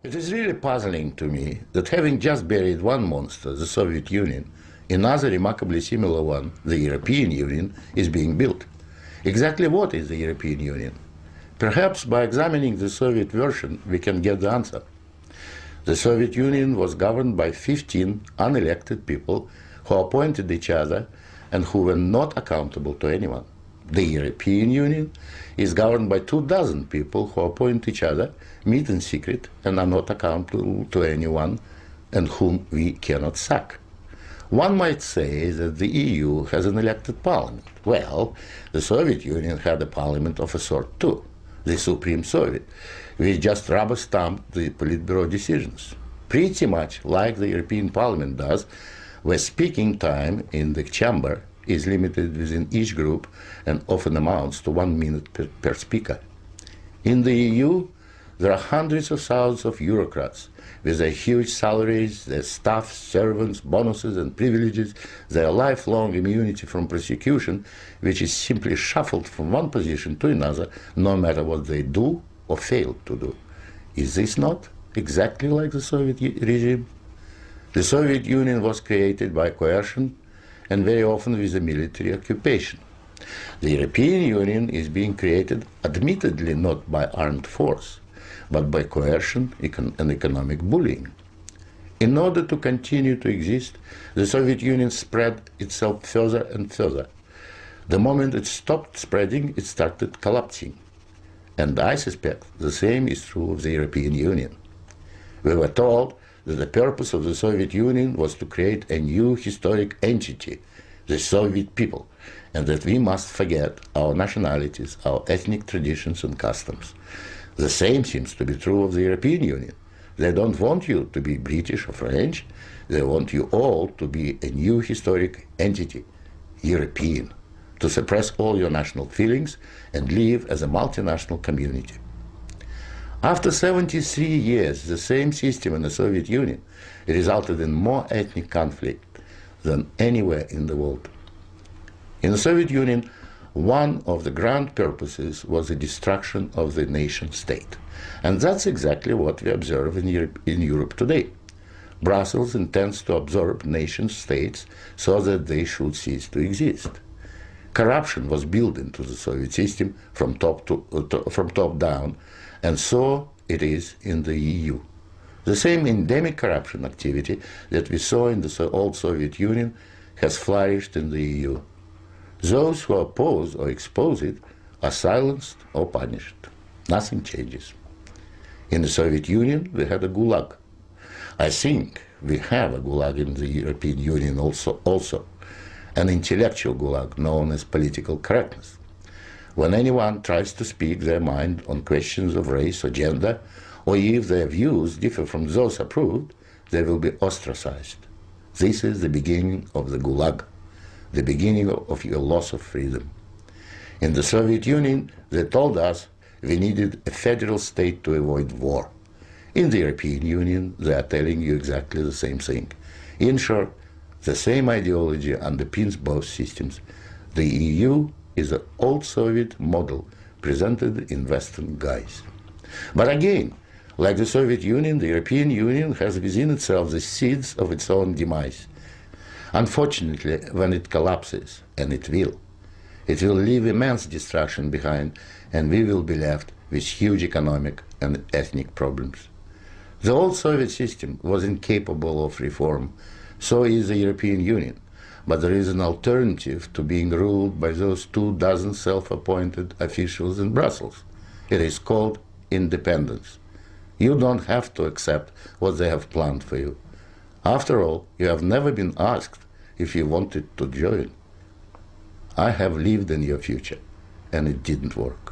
It is really puzzling to me that having just buried one monster, the Soviet Union, another remarkably similar one, the European Union, is being built. Exactly what is the European Union? Perhaps by examining the Soviet version we can get the answer. The Soviet Union was governed by 15 unelected people who appointed each other and who were not accountable to anyone. The European Union is governed by 24 people who appoint each other, meet in secret, and are not accountable to anyone, and whom we cannot sack. One might say that the EU has an elected parliament. Well, the Soviet Union had a parliament of a sort too, the Supreme Soviet, which just rubber-stamped the Politburo decisions, pretty much like the European Parliament does, where speaking time in the chamber is limited within each group and often amounts to 1 minute per speaker. In the EU, there are hundreds of thousands of bureaucrats with their huge salaries, their staff, servants, bonuses and privileges, their lifelong immunity from prosecution, which is simply shuffled from one position to another, no matter what they do or fail to do. Is this not exactly like the Soviet regime? The Soviet Union was created by coercion and very often with a military occupation. The European Union is being created admittedly not by armed force, but by coercion and economic bullying. In order to continue to exist, the Soviet Union spread itself further and further. The moment it stopped spreading, it started collapsing. And I suspect the same is true of the European Union. We were told that the purpose of the Soviet Union was to create a new historic entity, the Soviet people, and that we must forget our nationalities, our ethnic traditions and customs. The same seems to be true of the European Union. They don't want you to be British or French, they want you all to be a new historic entity, European, to suppress all your national feelings and live as a multinational community. After 73 years, the same system in the Soviet Union resulted in more ethnic conflict than anywhere in the world. In the Soviet Union, one of the grand purposes was the destruction of the nation state. And that's exactly what we observe in Europe today. Brussels intends to absorb nation states so that they should cease to exist. Corruption was built into the Soviet system from top down, and so it is in the EU. The same endemic corruption activity that we saw in the old Soviet Union has flourished in the EU. Those who oppose or expose it are silenced or punished. Nothing changes. In the Soviet Union, we had a gulag. I think we have a gulag in the European Union also, an intellectual gulag known as political correctness. When anyone tries to speak their mind on questions of race or gender, or if their views differ from those approved, they will be ostracized. This is the beginning of the gulag, the beginning of your loss of freedom. In the Soviet Union, they told us we needed a federal state to avoid war. In the European Union, they are telling you exactly the same thing. In short, the same ideology underpins both systems. The EU is an old Soviet model presented in Western guise. But again, like the Soviet Union, the European Union has within itself the seeds of its own demise. Unfortunately, when it collapses, and it will leave immense destruction behind, and we will be left with huge economic and ethnic problems. The old Soviet system was incapable of reform, so is the European Union. But there is an alternative to being ruled by those 24 self-appointed officials in Brussels. It is called independence. You don't have to accept what they have planned for you. After all, you have never been asked if you wanted to join. I have lived in your future, and it didn't work.